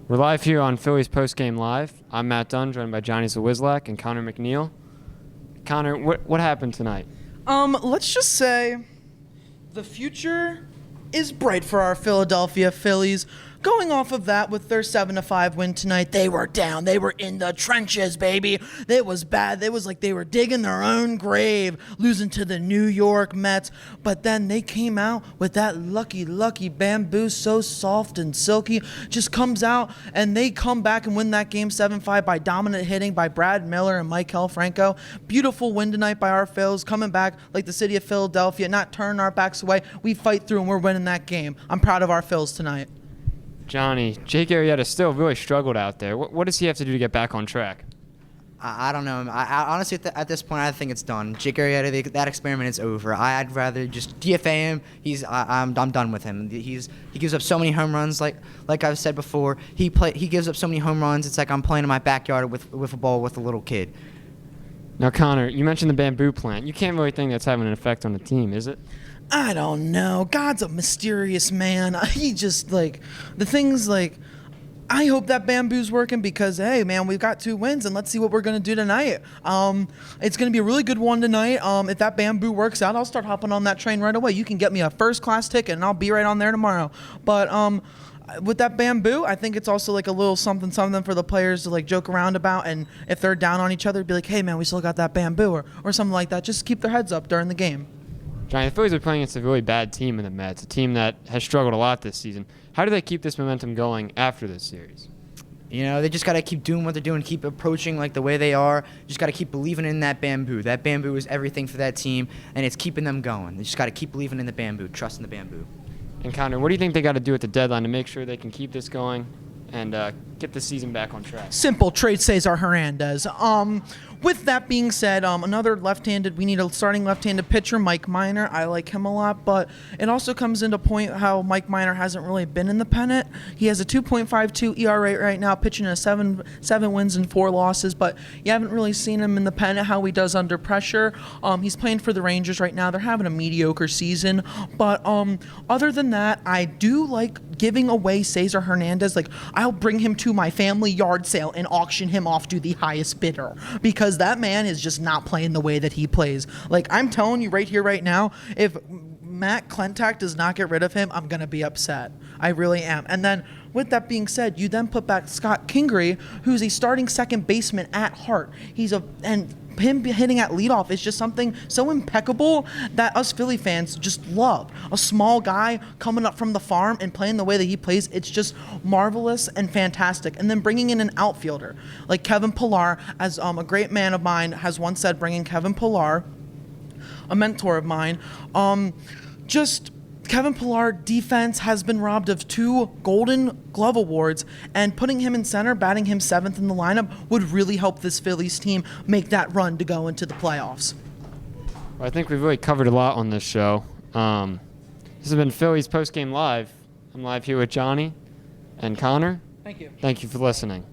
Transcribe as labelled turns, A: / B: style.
A: We're live here on Phillies Postgame Live. I'm Matt Dunn, joined by Johnny Zawizlak and Connor McNeil. Connor, what happened tonight?
B: Let's just say the future is bright for our Philadelphia Phillies. Going off of that, with their 7-5 win tonight, they were down. They were in the trenches, baby. It was bad. It was like they were digging their own grave, losing to the New York Mets. But then they came out with that lucky Bamboo, so soft and silky, just comes out, and they come back and win that game 7-5 by dominant hitting by Brad Miller and Michael Franco. Beautiful win tonight by our Phils, coming back like the city of Philadelphia, not turning our backs away. We fight through, and we're winning that game. I'm proud of our Phils tonight.
A: Johnny, Jake Arrieta still really struggled out there. What does he have to do to get back on track?
C: I don't know. I honestly, at this point, I think it's done. Jake Arrieta, that experiment is over. I'd rather just DFA him. I'm done with him. He gives up so many home runs. Like I've said before, he gives up so many home runs. It's like I'm playing in my backyard with a ball with a little kid.
A: Now, Connor, you mentioned the bamboo plant. You can't really think that's having an effect on the team, is it?
B: I don't know. God's a mysterious man. He just, the things, I hope that bamboo's working because, hey, man, we've got 2 wins, and let's see what we're going to do tonight. It's going to be a really good one tonight. If that bamboo works out, I'll start hopping on that train right away. You can get me a first-class ticket, and I'll be right on there tomorrow. But with that bamboo, I think it's also a little something for the players to joke around about, and if they're down on each other, be like, hey, man, we still got that bamboo, or something like that. Just keep their heads up during the game.
A: Johnny, the Phillies are playing against a really bad team in the Mets, a team that has struggled a lot this season. How do they keep this momentum going after this series?
C: You know, they just got to keep doing what they're doing, keep approaching the way they are. Just got to keep believing in that bamboo. That bamboo is everything for that team, and it's keeping them going. They just got to keep believing in the bamboo, trusting the bamboo.
A: And Connor, what do you think they got to do at the deadline to make sure they can keep this going and get the season back on track?
B: Simple, trade Cesar Hernandez. With that being said, another left-handed, we need a starting left-handed pitcher, Mike Minor. I like him a lot, but it also comes into point how Mike Minor hasn't really been in the pennant. He has a 2.52 ERA right now, pitching in 7 wins and 4 losses, but you haven't really seen him in the pennant, how he does under pressure. He's playing for the Rangers right now. They're having a mediocre season, but other than that, I do like giving away Cesar Hernandez. I'll bring him to my family yard sale and auction him off to the highest bidder because that man is just not playing the way that he plays. I'm telling you right here, right now, if Matt Klentak does not get rid of him, I'm going to be upset. I really am. And then with that being said, you then put back Scott Kingery, who's a starting second baseman at heart. Him hitting at leadoff is just something so impeccable that us Philly fans just love. A small guy coming up from the farm and playing the way that he plays, it's just marvelous and fantastic. And then bringing in an outfielder like Kevin Pillar, as a great man of mine has once said, bringing Kevin Pillar, a mentor of mine, Kevin Pillar defense has been robbed of 2 Golden Glove awards, and putting him in center, batting him 7th in the lineup, would really help this Phillies team make that run to go into the playoffs.
A: Well, I think we've really covered a lot on this show. This has been Phillies Postgame Live. I'm live here with Johnny and Connor.
B: Thank you.
A: Thank you for listening.